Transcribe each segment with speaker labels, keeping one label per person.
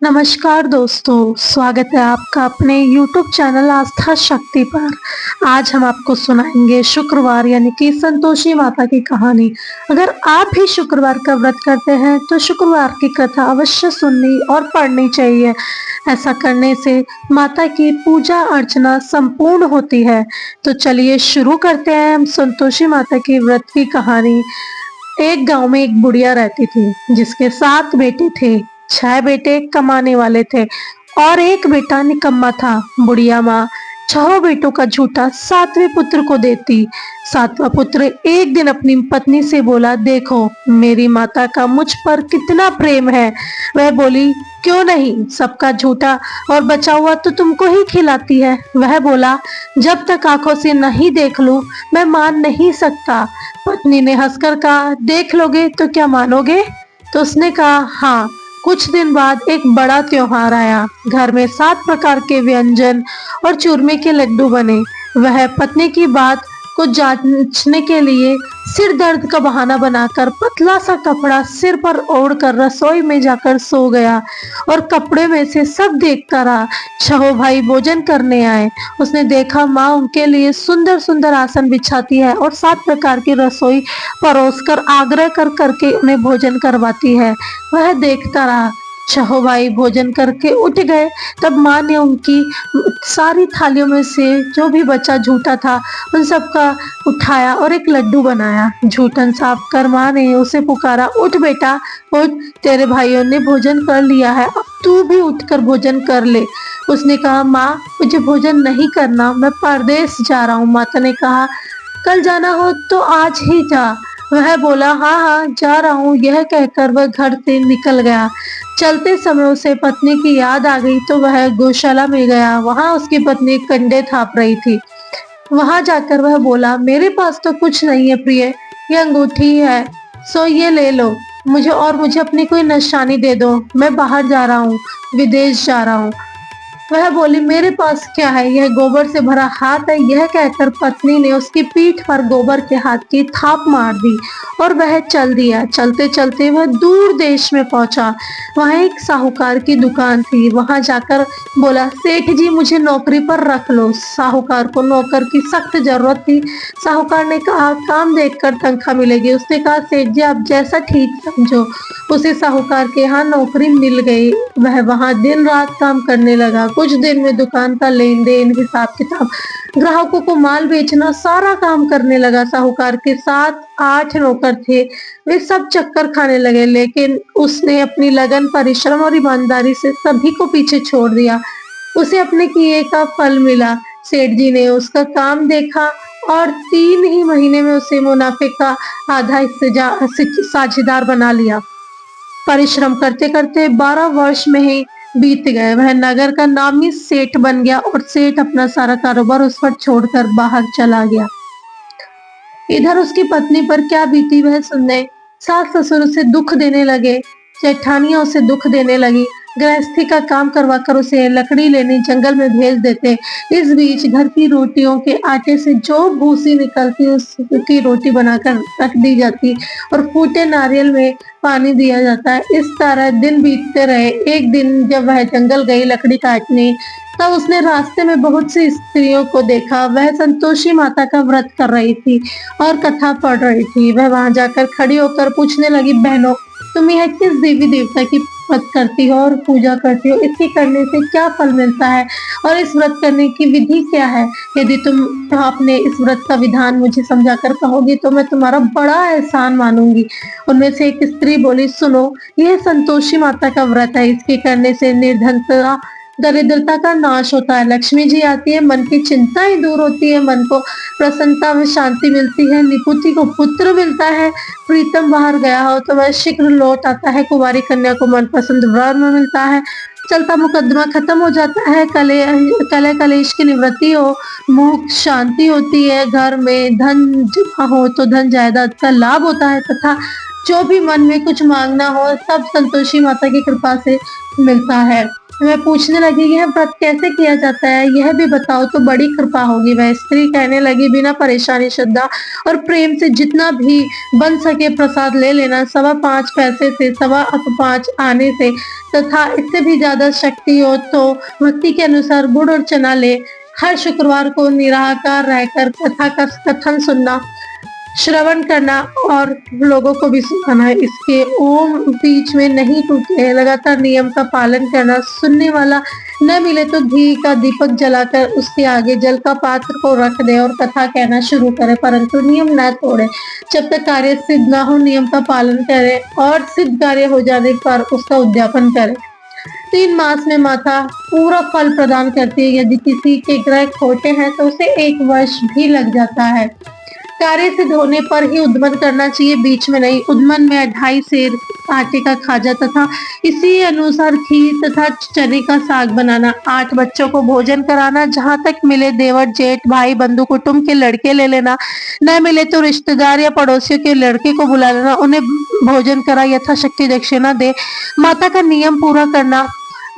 Speaker 1: नमस्कार दोस्तों, स्वागत है आपका अपने YouTube चैनल आस्था शक्ति पर। आज हम आपको सुनाएंगे शुक्रवार यानी कि संतोषी माता की कहानी। अगर आप भी शुक्रवार का व्रत करते हैं तो शुक्रवार की कथा अवश्य सुननी और पढ़नी चाहिए। ऐसा करने से माता की पूजा अर्चना संपूर्ण होती है। तो चलिए शुरू करते हैं हम संतोषी माता की व्रत की कहानी। एक गांव में एक बुढ़िया रहती थी जिसके 7 बेटे थे। 6 बेटे कमाने वाले थे और एक बेटा निकम्मा था। बुढ़िया माँ 6 बेटों का झूठा 7वें पुत्र को देती। 7वां पुत्र एक दिन अपनी पत्नी से बोला, देखो मेरी माता का मुझ पर कितना प्रेम है। वह बोली, क्यों नहीं, सबका झूठा और बचा हुआ तो तुमको ही खिलाती है। वह बोला, जब तक आंखों से नहीं देख लूं मैं मान नहीं सकता। पत्नी ने हंसकर कहा, देख लोगे तो क्या मानोगे? तो उसने कहा, हाँ। कुछ दिन बाद एक बड़ा त्योहार आया। घर में 7 प्रकार के व्यंजन और चूरमे के लड्डू बने। वह पत्नी की बात को जांचने के लिए सिर दर्द का बहाना बनाकर पतला सा कपड़ा सिर पर ओढ़कर रसोई में जाकर सो गया और कपड़े में से सब देखता रहा। 6 भाई भोजन करने आए। उसने देखा माँ उनके लिए सुंदर सुंदर आसन बिछाती है और 7 प्रकार की रसोई परोसकर आग्रह कर करके उन्हें भोजन करवाती है। वह देखता रहा। 6 भाई भोजन करके उठ गए। तब माँ ने उनकी सारी थालियों में से जो भी बचा झूठा था उन सबका उठाया और एक लड्डू बनाया। झूठन साफ कर माँ ने उसे पुकारा, उठ बेटा उठ, तेरे भाइयों ने भोजन कर लिया है, अब तू भी उठकर भोजन कर ले। उसने कहा, माँ मुझे भोजन नहीं करना, मैं परदेश जा रहा हूँ। माता ने कहा, कल जाना हो तो आज ही जा। वह बोला, हाँ हाँ जा रहा हूँ। यह कहकर वह घर से निकल गया। चलते समय उसे पत्नी की याद आ गई तो वह गौशाला में गया। वहां उसकी पत्नी कंडे थाप रही थी। वहां जाकर वह बोला, मेरे पास तो कुछ नहीं है प्रिय, ये अंगूठी है, सो ये ले लो। मुझे अपनी कोई निशानी दे दो, मैं बाहर जा रहा हूँ, विदेश जा रहा हूँ। वह बोली, मेरे पास क्या है, यह गोबर से भरा हाथ है। यह कहकर पत्नी ने उसकी पीठ पर गोबर के हाथ की थाप मार दी और वह चल दिया। चलते चलते वह दूर देश में पहुंचा। वहां एक साहूकार की दुकान थी। वहां जाकर बोला, सेठ जी मुझे नौकरी पर रख लो। साहूकार को नौकर की सख्त जरूरत थी। साहूकार ने कहा, काम देखकर तनख्वाह मिलेगी। उसने कहा, सेठ जी आप जैसा ठीक समझो। उसे साहूकार के यहाँ नौकरी मिल गई। वह वहां दिन रात काम करने लगा। कुछ दिन में दुकान का लेन देन, हिसाब किताब, ग्राहकों को माल बेचना, सारा काम करने लगा। साहूकार के 7-8 नौकर थे। वे सब चक्कर खाने लगे, लेकिन उसने अपनी लगन, परिश्रम और ईमानदारी से सभी को पीछे छोड़ दिया। उसे अपने किए का फल मिला। सेठ जी ने उसका काम देखा और 3 ही महीने में उसे मुनाफे का आधा साझेदार बना लिया। परिश्रम करते करते 12 वर्ष में ही बीत गए। वह नगर का नामी सेठ बन गया और सेठ अपना सारा कारोबार उस पर छोड़कर बाहर चला गया। इधर उसकी पत्नी पर क्या बीती वह सुनने। सास ससुर उसे दुख देने लगे, जेठानियां उसे दुख देने लगी, गृहस्थी का काम करवाकर उसे लकड़ी लेने जंगल में भेज देते। इस बीच घर की रोटियों के आटे से जो भूसी निकलती उसकी रोटी बनाकर रख दी जाती और फूटे नारियल में पानी दिया जाता है। इस तरह दिन बीतते रहे। एक दिन जब वह जंगल गई लकड़ी काटने, तब उसने रास्ते में बहुत सी स्त्रियों को देखा। वह संतोषी माता का व्रत कर रही थी और कथा पढ़ रही थी। वह वहां जाकर खड़ी होकर पूछने लगी, बहनों तुम यह किस देवी देवता की व्रत करती हो और पूजा करती हो? इसके करने से क्या फल मिलता है और इस व्रत करने की विधि क्या है? यदि तुम अपने इस व्रत का विधान मुझे समझाकर कहोगी तो मैं तुम्हारा बड़ा एहसान मानूंगी। उनमें से एक स्त्री बोली, सुनो, यह संतोषी माता का व्रत है। इसके करने से निर्धनता, दरिद्रता का नाश होता है, लक्ष्मी जी आती है, मन की चिंताएं दूर होती है, मन को प्रसन्नता में शांति मिलती है, निपुति को पुत्र मिलता है, प्रीतम बाहर गया हो तो वह शीघ्र लौट आता है, कुंवारी कन्या को मनपसंद वर मिलता है, चलता मुकदमा खत्म हो जाता है, कलह कलेश की निवृत्ति हो, मुख शांति होती है, घर में धन जमा हो तो धन जायदाद का लाभ होता है, तथा जो भी मन में कुछ मांगना हो सब संतोषी माता की कृपा से मिलता है। मैं पूछने लगी, यह व्रत कैसे किया जाता है, यह भी बताओ तो बड़ी कृपा होगी। वह स्त्री कहने लगी, बिना परेशानी, श्रद्धा और प्रेम से जितना भी बन सके प्रसाद ले लेना, 5.25 पैसे से 5.25 आने से, तथा इससे भी ज्यादा शक्ति हो तो भक्ति के अनुसार गुड़ और चना ले। हर शुक्रवार को निराहार रहकर कथा का कथन सुनना, श्रवण करना और लोगों को भी सुनाना। इसके ओम बीच में नहीं टूटे, लगातार नियम का पालन करना। सुनने वाला न मिले तो घी का दीपक जलाकर उसके आगे जल का पात्र को रख दे और कथा कहना शुरू करे, परंतु नियम न तोड़े। जब तक कार्य सिद्ध न हो नियम का पालन करे और सिद्ध कार्य हो जाने पर उसका उद्यापन करे। 3 मास में माता पूरा फल प्रदान करती है। यदि किसी के ग्रह खोटे हैं तो उसे 1 वर्ष भी लग जाता है। कार्य सिद्ध होने पर ही उद्मन करना चाहिए, बीच में नहीं। उद्मन में 2.5 सेर आटे का खाजा तथा इसी अनुसार खीर तथा चने का साग बनाना, 8 बच्चों को भोजन कराना, जहाँ तक मिले देवर जेठ भाई बंधु कुटुंब के लड़के ले लेना, न मिले तो रिश्तेदार या पड़ोसियों के लड़के को बुला लेना, उन्हें भोजन करा, यथाशक्ति दक्षिणा दे, माता का नियम पूरा करना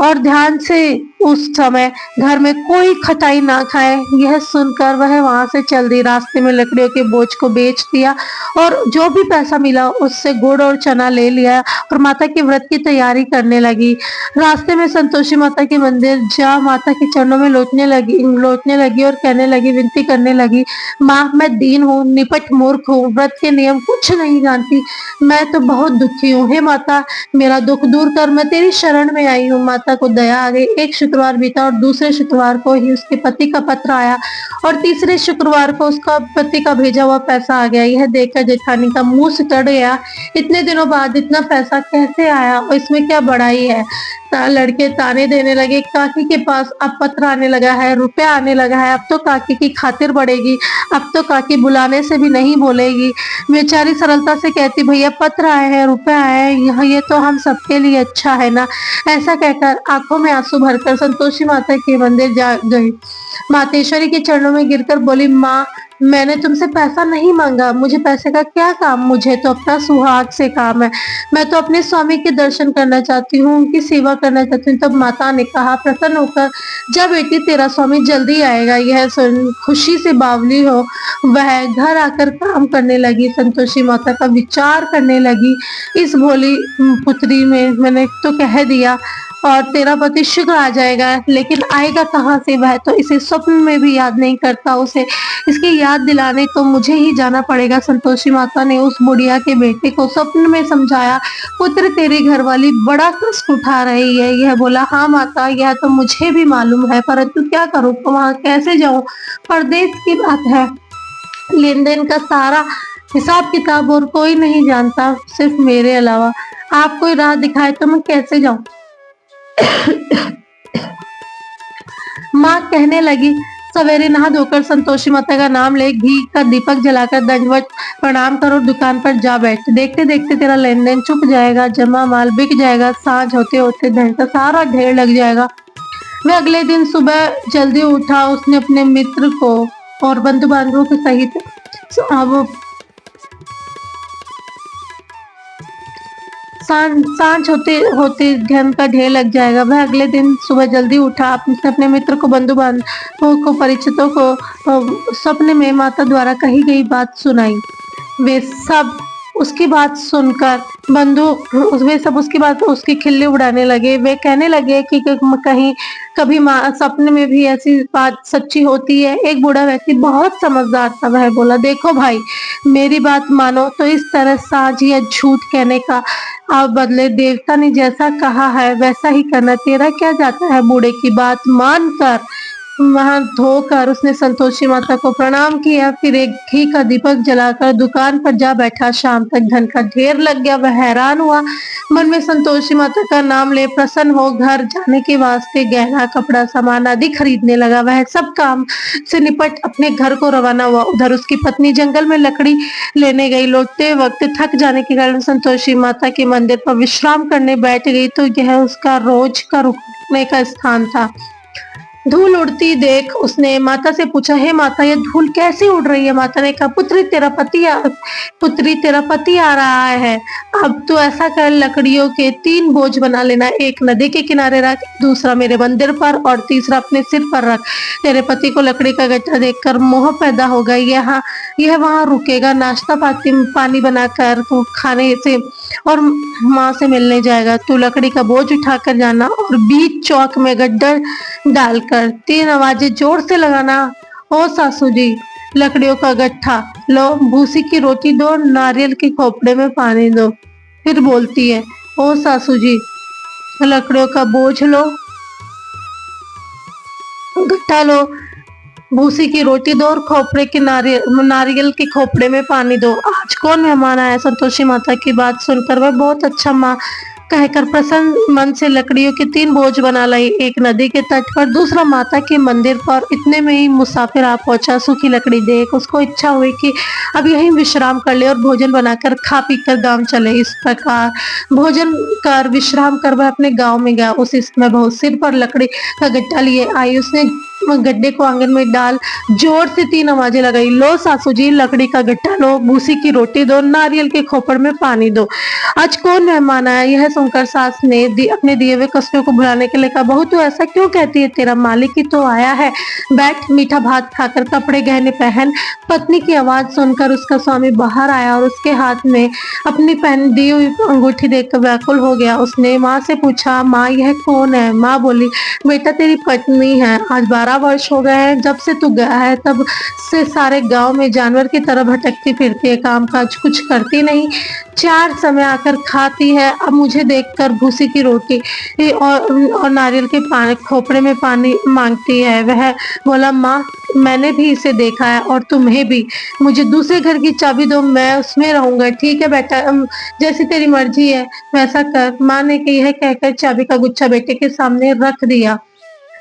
Speaker 1: और ध्यान से उस समय घर में कोई खटाई ना खाए। यह सुनकर वह वहां से चल दी। रास्ते में लकड़ियों के बोझ को बेच दिया और जो भी पैसा मिला उससे गुड़ और चना ले लिया और माता के व्रत की तैयारी करने लगी। रास्ते में संतोषी माता के मंदिर जा माता के चरणों में लौटने लगी और कहने लगी, विनती करने लगी, माँ मैं दीन हूँ, निपट मूर्ख हूँ, व्रत के नियम कुछ नहीं जानती, मैं तो बहुत दुखी हूँ। हे माता मेरा दुख दूर कर, मैं तेरी शरण में आई हूँ। माता को दया आ गई। एक शुक्रवार बीता और दूसरे शुक्रवार को ही उसके पति का पत्र आया और तीसरे शुक्रवार को उसका पति का भेजा हुआ पैसा आ गया। यह देखकर जेठानी का मुंह सिकड़ गया, इतने दिनों बाद इतना पैसा कैसे आया और इसमें क्या बड़ाई है। लड़के ताने देने लगे, काकी के पास अब पत्र आने लगा है, रुपया आने लगा है, अब तो काकी की खातिर बढ़ेगी, अब तो काकी बुलाने से भी नहीं बोलेगी। बेचारी सरलता से कहती, भैया पत्र आए हैं, रुपया आया है, यह ये तो हम सबके लिए अच्छा है ना। ऐसा कहकर आंखों में आंसू भरकर संतोषी माता के मंदिर जा गई। मातेश्वरी के चरणों में गिरकर बोली, माँ मैंने तुमसे पैसा नहीं मांगा, मुझे पैसे का क्या काम, मुझे तो अपना सुहाग से काम है, मैं तो अपने स्वामी के दर्शन करना चाहती हूँ, उनकी सेवा करना चाहती हूँ। तब माता ने कहा प्रसन्न होकर, जा बेटी तेरा स्वामी जल्दी आएगा। यह सुन खुशी से बावली हो वह घर आकर काम करने लगी। संतोषी माता का विचार करने लगी, इस भोली पुत्री में मैंने तो कह दिया और तेरा पति शीघ्र आ जाएगा, लेकिन आएगा कहाँ से, वह तो इसे स्वप्न में भी याद नहीं करता, उसे इसकी याद दिलाने तो मुझे ही जाना पड़ेगा। संतोषी माता ने उस बुढ़िया के बेटे को स्वप्न में समझाया, पुत्र तेरी घरवाली बड़ा कष्ट उठा रही है। यह बोला, हाँ माता यह तो मुझे भी मालूम है, परंतु क्या करूँ, वहां कैसे जाऊं, परदेश की बात है, लेन देन का सारा हिसाब किताब और कोई नहीं जानता सिर्फ मेरे अलावा, आप कोई राह दिखाए तो मैं कैसे जाऊं। माँ कहने लगी, सवेरे नहा धोकर संतोषी माता का नाम ले, घी का दीपक जलाकर दंडवत प्रणाम करो, दुकान पर जा बैठ, देखते देखते तेरा लेन देन चुक जाएगा, जमा माल बिक जाएगा, सांझ होते होते धन का सारा ढेर लग जाएगा। वह अगले दिन सुबह जल्दी उठा। उसने अपने मित्र को और बंधु बांधवों के सहित सांझ होते होते धन का ढेर लग जाएगा। वह अगले दिन सुबह जल्दी उठा। उसने अपने मित्र को, बंधु बांधवों को, परिचितों को सपने में माता द्वारा कही गई बात सुनाई। वे सब उसकी बात सुनकर वे सब उसकी बात उसकी खिल्ली उड़ाने लगे। वे कहने लगे कि कहीं कभी सपने में भी ऐसी बात सच्ची होती है। एक बूढ़ा व्यक्ति बहुत समझदार था, वह बोला, देखो भाई मेरी बात मानो तो इस तरह साझ या झूठ कहने का आप बदले देवता ने जैसा कहा है वैसा ही करना, तेरा क्या जाता है। बूढ़े की बात मानकर वहां धोकर उसने संतोषी माता को प्रणाम किया, फिर एक घी का दीपक जलाकर दुकान पर जा बैठा। शाम तक धन का ढेर लग गया। वह हैरान हुआ, मन में संतोषी माता का नाम ले प्रसन्न हो घर जाने के वास्ते गहना कपड़ा सामान आदि खरीदने लगा। वह सब काम से निपट अपने घर को रवाना हुआ। उधर उसकी पत्नी जंगल में लकड़ी लेने गई। लौटते वक्त थक जाने के कारण संतोषी माता के मंदिर पर विश्राम करने बैठ गई तो यह उसका रोज का रुकने का स्थान था। धूल उड़ती देख उसने माता से पूछा, हे माता ये धूल कैसे उड़ रही है? माता ने कहा, पुत्री तेरा पति आ रहा है। अब तो ऐसा कर, लकड़ियों के 3 बोझ बना लेना, एक नदी के किनारे रख, दूसरा मेरे मंदिर पर और तीसरा अपने सिर पर रख। तेरे पति को लकड़ी का गट्ठा देखकर मोह पैदा होगा, यह वहां रुकेगा, नाश्ता पानी बनाकर खाने से और माँ से मिलने जाएगा। तू लकड़ी का बोझ उठाकर जाना और बीच चौक में गड्ढा डालकर 3 आवाजें जोर से लगाना, ओ सासू जी लकड़ियों का गट्ठा लो, भूसी की रोटी दो, नारियल के खोपड़े में पानी दो। फिर बोलती है, ओ सासू जी लकड़ियों का बोझ लो, गट्ठा लो, भूसी की रोटी दो और खोपड़े के नारियल के खोपड़े में पानी दो। आज कौन मेहमान आया? संतोषी माता की बात सुनकर वह बहुत अच्छा माँ कहकर प्रसन्न मन से लकड़ियों के 3 बोझ बना लाई, एक नदी के तट पर, दूसरा माता के मंदिर पर। इतने में ही मुसाफिर आ पहुंचा। सूखी लकड़ी देख उसको इच्छा हुई कि अब यहीं विश्राम कर ले और भोजन बनाकर खा पी कर गाँव चले। इस प्रकार भोजन कर विश्राम कर वह अपने गाँव में गया। उस समय बहुत सिर पर लकड़ी का गट्टा लिए आई। उसने गड्ढे को आंगन में डाल जोर से 3 आवाजें लगाई, लो सासू जी लकड़ी का गट्टा लो, भूसी की रोटी दो, नारियल के खोपड़ में पानी दो। आज कौन मेहमान आया? यह सुनकर सास ने अपने दिए हुए कष्टों को भुलाने के लिए कहा, बहू तू ऐसा क्यों कहती है? तेरा मालिक ही तो आया है, बैठ मीठा भात खाकर कपड़े गहने पहन। पत्नी की आवाज सुनकर उसका स्वामी बाहर आया और उसके हाथ में अपनी पहन दी हुई अंगूठी देखकर व्याकुल हो गया। उसने माँ से पूछा, माँ यह कौन है? माँ बोली, बेटा तेरी पत्नी है, आज 12 वर्ष हो गए हैं जब से तू गया है, तब से सारे गांव में जानवर की तरह भटकती फिरती है, काम काज कुछ करती नहीं, 4 समय आकर खाती है। अब मुझे देखकर भूसी की रोटी और नारियल के पानी खोपड़े में पानी मांगती है। वह बोला, माँ मैंने भी इसे देखा है और तुम्हें भी, मुझे दूसरे घर की चाबी दो, मैं उसमें रहूंगा। ठीक है बेटा, जैसी तेरी मर्जी है वैसा कर। माँ ने यह कहकर चाबी का गुच्छा बेटे के सामने रख दिया।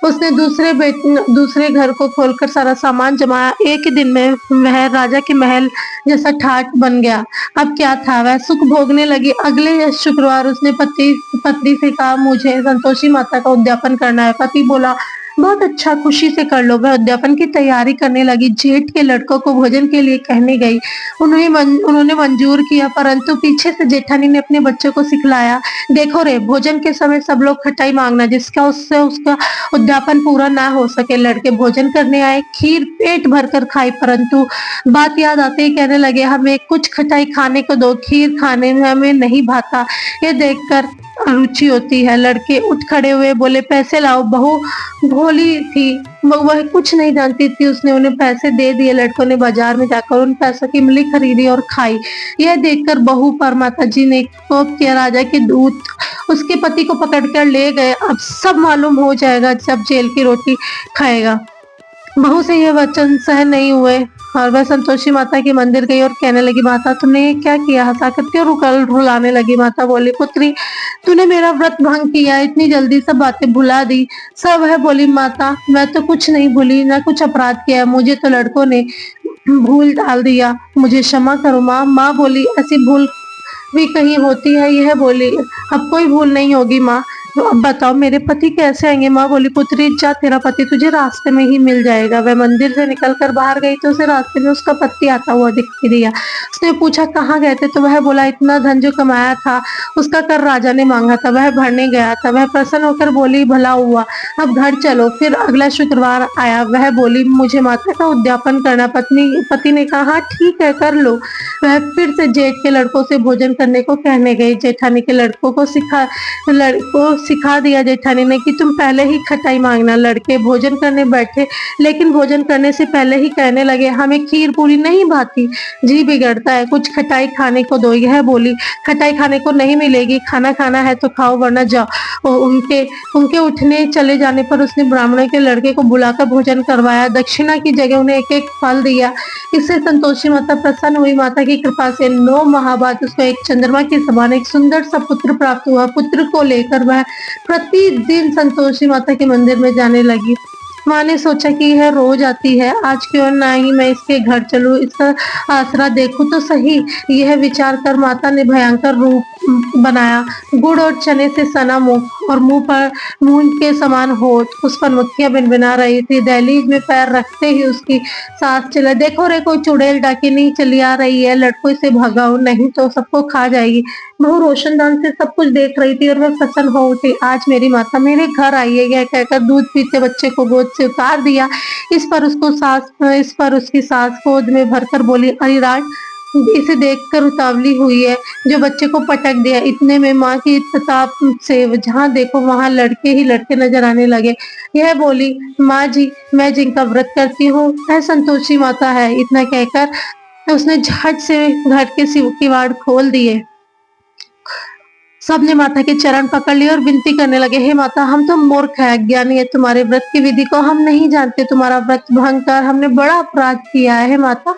Speaker 1: उसने दूसरे घर को खोलकर सारा सामान जमाया। एक ही दिन में वह राजा के महल जैसा ठाट बन गया। अब क्या था, वह सुख भोगने लगी। अगले शुक्रवार उसने पत्नी से कहा, मुझे संतोषी माता का उद्यापन करना है। पति बोला, बहुत अच्छा, खुशी से कर लो। वह उद्यापन की तैयारी करने लगी। जेठ के लड़कों को भोजन के लिए कहने गई। उन्होंने मंजूर किया, परंतु पीछे से जेठानी ने अपने बच्चों को सिखलाया, देखो रे भोजन के समय सब लोग खटाई मांगना, जिसका उससे उसका उद्यापन पूरा ना हो सके। लड़के भोजन करने आए, खीर पेट भरकर खाई, परंतु बात याद आते ही कहने लगे, हमें कुछ खटाई खाने को दो, खीर खाने में हमें नहीं भाता, ये देखकर रुचि होती है। लड़के उठ खड़े हुए, बोले, पैसे लाओ। बहू भोली थी, वह कुछ नहीं जानती थी, उसने उन्हें पैसे दे दिए। लड़कों ने बाजार में जाकर उन पैसों की इमली खरीदी और खाई। यह देखकर बहू पर माता जी ने कोप किया। राजा के दूत उसके पति को पकड़कर ले गए। अब सब मालूम हो जाएगा जब जेल की रोटी खाएगा। बहू से यह वचन सहन नहीं हुए और वह संतोषी माता के मंदिर गई और कहने लगी, माता तुमने ये क्या किया? हंसाकर क्यों रुलाने लगी? माता बोली, पुत्री तूने मेरा व्रत भंग किया, इतनी जल्दी सब बातें भुला दी। सब वह बोली, माता मैं तो कुछ नहीं भूली, ना कुछ अपराध किया, मुझे तो लड़कों ने भूल डाल दिया, मुझे क्षमा करो माँ। माँ बोली, ऐसी भूल भी कहीं होती है? यह बोली, अब कोई भूल नहीं होगी माँ। तो अब बताओ मेरे पति कैसे आएंगे? माँ बोली, पुत्री जा, तेरा पति तुझे रास्ते में ही मिल जाएगा। वह मंदिर से निकलकर बाहर गई तो उसे रास्ते में उसका पति आता हुआ दिखाई दिया। उसने पूछा, कहाँ गए थे? तो वह बोला, इतना धन जो कमाया था उसका कर राजा ने मांगा था, वह भरने गया था। वह प्रसन्न होकर बोली, भला हुआ, अब घर चलो। फिर अगला शुक्रवार आया। वह बोली, मुझे माता का उद्यापन करना। पति ने कहा, हाँ ठीक है कर लो। वह फिर से जेठ के लड़कों से भोजन करने को कहने गई। जेठानी के लड़कों को सिखा दिया जेठानी ने कि तुम पहले ही खटाई मांगना। लड़के भोजन करने बैठे, लेकिन भोजन करने से पहले ही कहने लगे, हमें खीर पूरी नहीं भाती, जी बिगड़ता है, कुछ खटाई खाने को दो। यह बोली, खटाई खाने को नहीं मिलेगी, खाना खाना है तो खाओ वरना जाओ। उनके उठने चले जाने पर उसने ब्राह्मणों के लड़के को बुलाकर भोजन करवाया। दक्षिणा की जगह उन्हें एक एक फल दिया। इससे संतोषी माता प्रसन्न हुई। माता की कृपा से 9 माह बाद उसको एक चंद्रमा के समान एक सुंदर सा पुत्र प्राप्त हुआ। पुत्र को लेकर वह प्रतिदिन संतोषी माता के मंदिर में जाने लगी। माँ ने सोचा कि यह रोज आती है, आज क्यों ना ही मैं इसके घर चलूं, इसका आसरा देखूं तो सही। यह विचार कर माता ने भयंकर रूप बनाया। गुड़ और चने से सना मुंह और मुंह के समान होठ, उस पर मक्खियां भिनभिना रही थी। दहलीज में पैर रखते ही उसकी सांस चला। देखो रे, कोई चुड़ैल डाकिनी चली आ रही है, लड़कों से भगाओ नहीं तो सबको खा जाएगी। बहू रोशनदान से सब कुछ देख रही थी और वह प्रसन्न हो उठी। आज मेरी माता मेरे घर आई है, यह कहकर दूध पीते बच्चे को गोद से उतार दिया। इस पर उसकी सास गोद में भरकर बोली, अरिराज इसे देखकर उतावली हुई है, जो बच्चे को पटक दिया। इतने में माँ की प्रताप से जहाँ देखो वहां लड़के ही लड़के नजर आने लगे। यह बोली, माँ जी मैं जिनका व्रत करती हूँ वह संतोषी माता है। इतना कहकर उसने झट से घर के किवाड़ खोल दिए। सबने माता के चरण पकड़ लिए और विनती करने लगे, हे माता हम तो मूर्ख है, अज्ञानी है, तुम्हारे व्रत की विधि को हम नहीं जानते, तुम्हारा व्रत भंग कर हमने बड़ा अपराध किया है। हे माता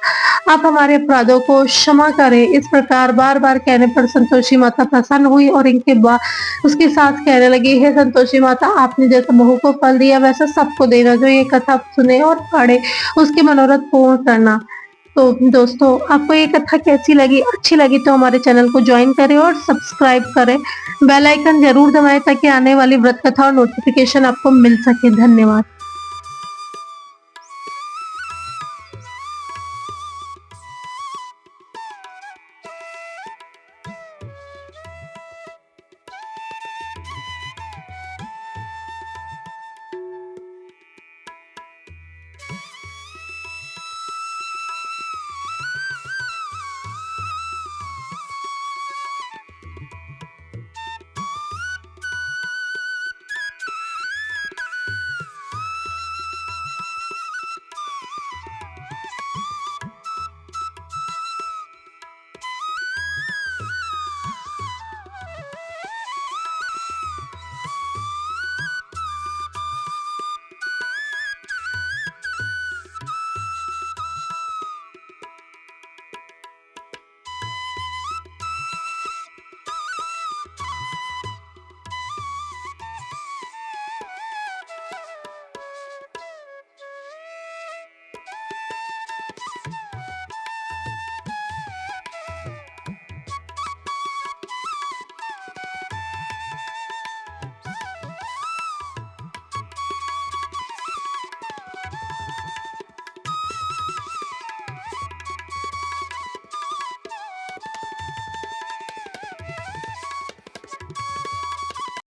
Speaker 1: आप हमारे अपराधों को क्षमा करें। इस प्रकार बार बार कहने पर संतोषी माता प्रसन्न हुई और इनके बाद उसकी सास कहने लगी, हे संतोषी माता आपने जैसा बहू को फल दिया वैसा सबको देना, जो ये कथा सुने और पढ़े उसके मनोरथ पूर्ण करना। तो दोस्तों आपको ये कथा कैसी लगी? अच्छी लगी तो हमारे चैनल को ज्वाइन करें और सब्सक्राइब करें। बेल आइकन जरूर दबाएं ताकि आने वाली व्रत कथा और नोटिफिकेशन आपको मिल सके। धन्यवाद।